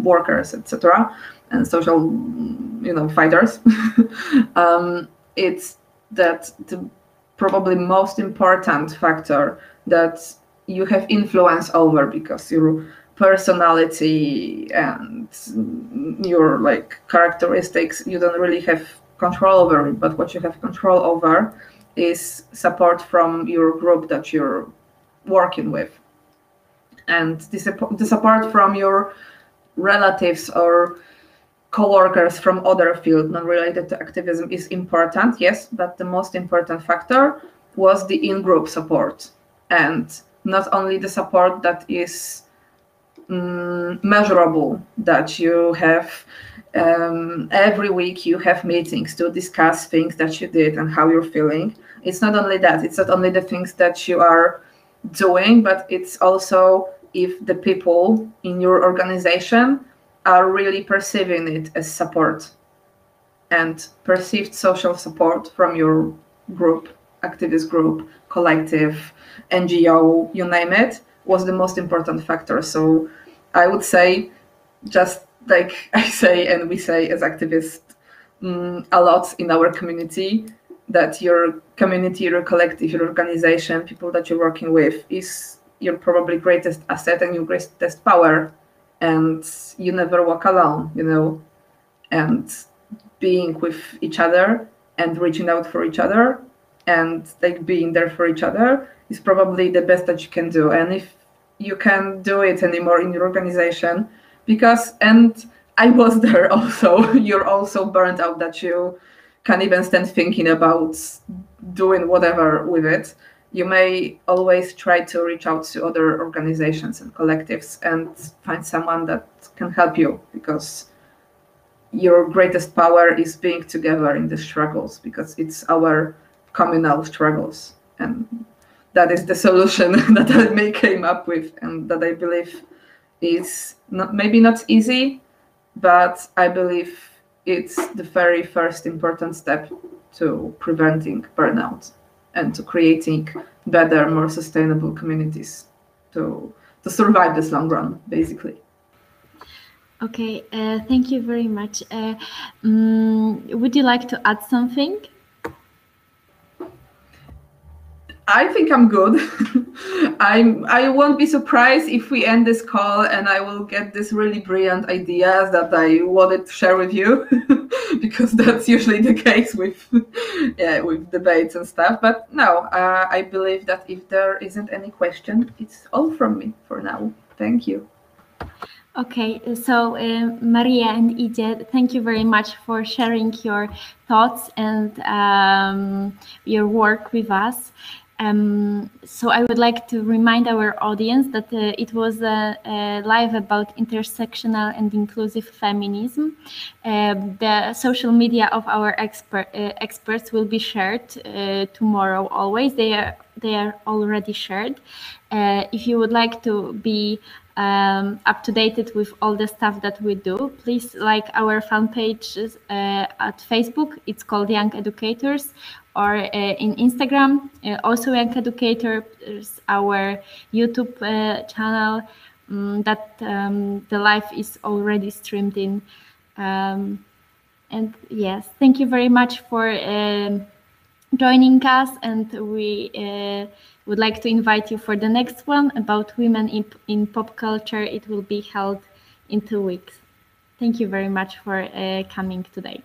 workers, etc., and social, fighters, it's that the probably most important factor that you have influence over, because your personality and your characteristics, you don't really have control over it, but what you have control over is support from your group that you're working with. And the support from your relatives or co-workers from other fields not related to activism is important, yes, but the most important factor was the in-group support. And not only the support that is measurable, that you have every week you have meetings to discuss things that you did and how you're feeling. It's not only that, it's not only the things that you are doing, but it's also if the people in your organization are really perceiving it as support. And perceived social support from your group, activist group, collective, NGO, you name it, was the most important factor. So I would say, just like I say and we say as activists a lot in our community, that your community, your collective, your organization, people that you're working with is your probably greatest asset and your greatest power. And you never walk alone, and being with each other and reaching out for each other and being there for each other is probably the best that you can do. And if you can't do it anymore in your organization, and I was there also, you're also burnt out that you can't even stand thinking about doing whatever with it. you may always try to reach out to other organizations and collectives and find someone that can help you, because your greatest power is being together in the struggles, because it's our communal struggles. And that is the solution that I may came up with, and that I believe is maybe not easy, but I believe it's the very first important step to preventing burnout and to creating better, more sustainable communities to survive this long run, basically. Okay, thank you very much. Would you like to add something? I think I'm good. I won't be surprised if we end this call and I will get this really brilliant ideas that I wanted to share with you, because that's usually the case with debates and stuff. But no, I believe that if there isn't any question, it's all from me for now. Thank you. Okay, so Maria and Ije, thank you very much for sharing your thoughts and your work with us. So I would like to remind our audience that it was a live about intersectional and inclusive feminism. The social media of our experts will be shared tomorrow always. They are already shared. If you would like to be up to date with all the stuff that we do, please like our fan pages at Facebook. It's called Young Educators, or in Instagram, also Young Educators, our YouTube channel that the live is already streamed in. And yes, thank you very much for joining us, and we would like to invite you for the next one about women in pop culture. It will be held in 2 weeks. Thank you very much for coming today.